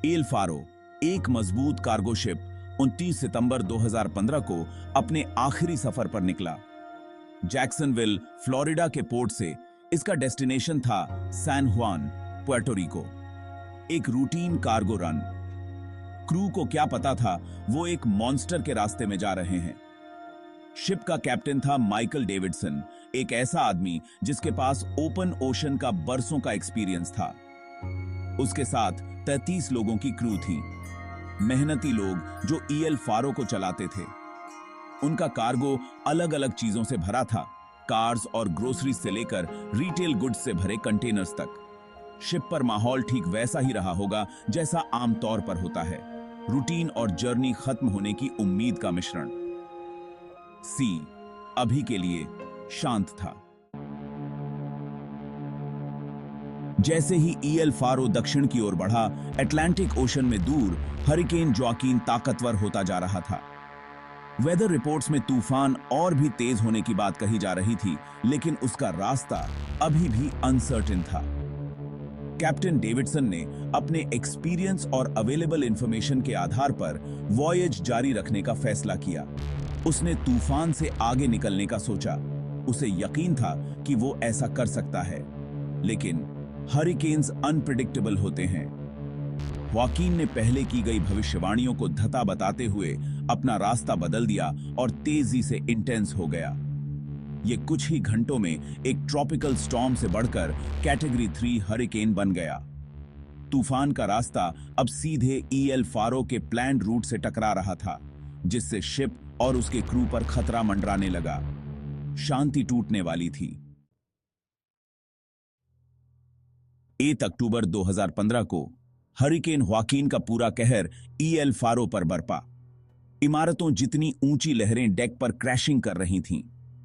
L pharaoh, एक मजबूत cargo ship, 29 सितंबर 2015 को अपने आखिरी सफर पर निकला। जैक्सनविल, फ्लोरिडा के पोर्ट से इसका डेस्टिनेशन था सैन जुआन, पुर्टो रिको। एक रूटीन कार्गो रन। क्रू को क्या पता था वो एक मॉन्स्टर के रास्ते में जा रहे हैं। शिप का कैप्टन था माइकल डेविडसन, एक ऐसा आदमी जिसके पास ओपन ओशन का बरसों का एक्सपीरियंस था। उसके साथ 33 लोगों की क्रू थी, मेहनती लोग जो ईएल फारो को चलाते थे। उनका कार्गो अलग अलग चीजों से भरा था, कार्स और ग्रोसरीज से लेकर रिटेल गुड्स से भरे कंटेनर्स तक। शिप पर माहौल ठीक वैसा ही रहा होगा जैसा आमतौर पर होता है, रूटीन और जर्नी खत्म होने की उम्मीद का मिश्रण। सी अभी के लिए शांत था। जैसे ही ईएल फारो दक्षिण की ओर बढ़ा, अटलांटिक ओशन में दूर हरिकेन जोआकिन ताकतवर होता जा रहा था। वेदर रिपोर्ट्स में तूफान और भी तेज होने की बात कही जा रही थी, लेकिन उसका रास्ता अभी भी अनसर्टेन था। कैप्टन डेविडसन ने अपने एक्सपीरियंस और अवेलेबल इंफॉर्मेशन के आधार पर वॉयेज जारी रखने का फैसला किया। उसने तूफान से आगे निकलने का सोचा। उसे यकीन था कि वो ऐसा कर सकता है, लेकिन हरिकेन्स अनप्रेडिक्टेबल होते हैं। जोआकिन ने पहले की गई भविष्यवाणियों को धता बताते हुए अपना रास्ता बदल दिया और तेजी से इंटेंस हो गया। ये कुछ ही घंटों में एक ट्रॉपिकल स्टॉर्म से बढ़कर कैटेगरी 3 हरिकेन बन गया। तूफान का रास्ता अब सीधे ईएल फारो के प्लान्ड रूट से टकरा रहा था, जिससे शिप और उसके क्रू पर खतरा मंडराने लगा। शांति टूटने वाली थी। 1 अक्टूबर 2015 को हरिकेन जोआकिन का पूरा कहर ईएल फारो पर बरपा। इमारतों जितनी ऊंची लहरें डेक पर क्रैशिंग कर रही थीं।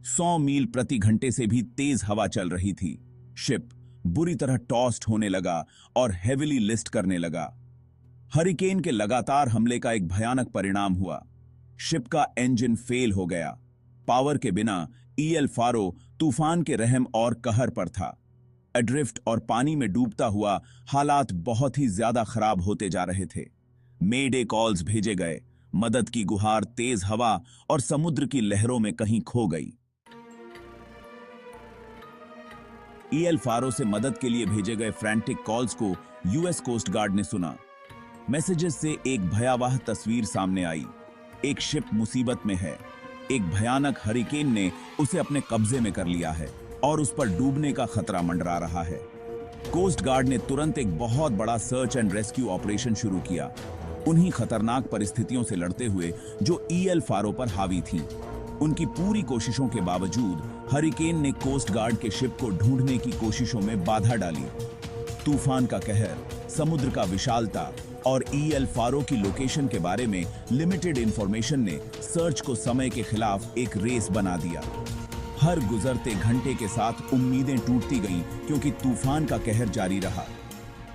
100 मील प्रति घंटे से भी तेज हवा चल रही थी। शिप बुरी तरह टॉस्ट होने लगा और हेविली लिस्ट करने लगा। हरिकेन के लगातार हमले का एक भयानक परिणाम हुआ। शिप का इंजन फेल हो गया। पावर के बिना ईएल फारो तूफान के रहम और कहर पर था। एड्रिफ्ट और पानी में डूबता हुआ हालात बहुत ही ज्यादा खराब होते जा रहे थे। मेडे कॉल्स भेजे गए। मदद की गुहार तेज हवा और समुद्र की लहरों में कहीं खो गई। ईएल फारो से मदद के लिए भेजे गए फ्रैंटिक कॉल्स को यूएस कोस्ट गार्ड ने सुना। मैसेजेस से एक भयावह तस्वीर सामने आई। एक शिप मुसीबत में है। एक भयानक हरिकेन ने उसे अपने कब्जे में कर लिया है और उस पर डूबने का खतरा मंडरा रहा है। कोस्ट गार्ड ने तुरंत एक बहुत बड़ा सर्च एंड रेस्क्यू ऑपरेशन शुरू किया, उन्हीं खतरनाक परिस्थितियों से लड़ते हुए जो ईएल फारो पर हावी थीं। उनकी पूरी कोशिशों के बावजूद हरिकेन ने कोस्ट गार्ड के शिप को ढूंढने की कोशिशों में बाधा डाली। तूफान का कहर, समुद्र का विशालता और ईएल फारो की लोकेशन के बारे में लिमिटेड इंफॉर्मेशन ने सर्च को समय के खिलाफ एक रेस बना दिया। हर गुजरते घंटे के साथ उम्मीदें टूटती गईं, क्योंकि तूफान का कहर जारी रहा।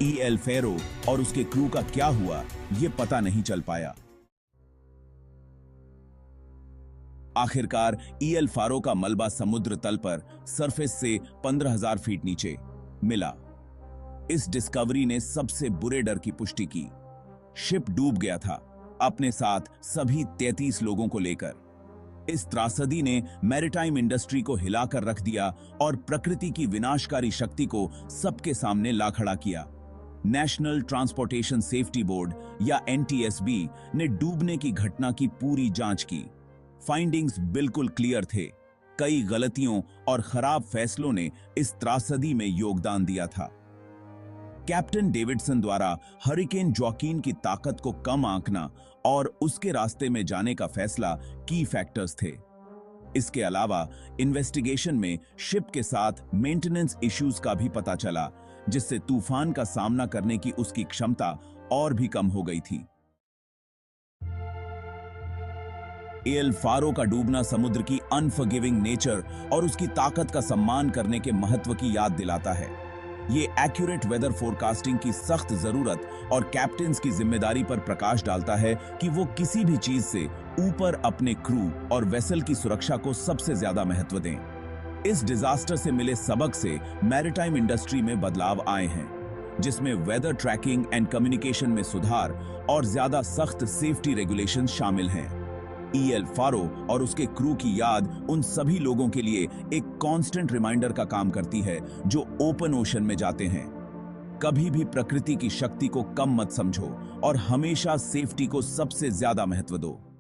ईएल फारो और उसके क्रू का क्या हुआ, ये पता नहीं चल पाया। आखिरकार ईएल फारो का मलबा समुद्र तल पर सरफेस से 15,000 फीट नीचे मिला। इस डिस्कवरी ने सबसे बुरे डर की पुष्टि की। शिप डूब गया था, अपने साथ सभी 33 लोगों को लेकर। इस त्रासदी ने मैरिटाइम इंडस्ट्री को हिलाकर रख दिया और प्रकृति की विनाशकारी शक्ति को सबके सामने ला खड़ा किया। नेशनल ट्रांसपोर्टेशन सेफ्टी बोर्ड या एनटीएसबी ने डूबने की घटना की पूरी जांच की। फाइंडिंग्स बिल्कुल क्लियर थे। कई गलतियों और खराब फैसलों ने इस त्रासदी में योगदान दिया था। कैप्टन डेविडसन द्वारा हरिकेन जोआकिन की ताकत को कम आंकना और उसके रास्ते में जाने का फैसला की फैक्टर्स थे। इसके अलावा इन्वेस्टिगेशन में शिप के साथ मेंटेनेंस इश्यूज का भी पता चला, जिससे तूफान का सामना करने की उसकी क्षमता और भी कम हो गई थी। ईएल फारो का डूबना समुद्र की अनफॉरगिविंग नेचर और उसकी ताकत का सम्मान करने के महत्व की याद दिलाता है। ये एक्यूरेट वेदर फोरकास्टिंग की सख्त जरूरत और कैप्टन्स की जिम्मेदारी पर प्रकाश डालता है कि वो किसी भी चीज से ऊपर अपने क्रू और वेसल की सुरक्षा को सबसे ज्यादा महत्व दें। इस डिजास्टर से मिले सबक से मैरिटाइम इंडस्ट्री में बदलाव आए हैं। जिसमें वेदर ट्रैकिंग एंड कम्युनिकेशन में सुधार और ज्यादा सख्त सेफ्टी रेगुलेशन शामिल हैं। ईएल फारो और उसके क्रू की याद उन सभी लोगों के लिए एक कांस्टेंट रिमाइंडर का काम करती है जो ओपन ओशन में जाते हैं। कभी भी प्रकृति की शक्ति को कम मत समझो और हमेशा सेफ्टी को सबसे ज्यादा महत्व दो।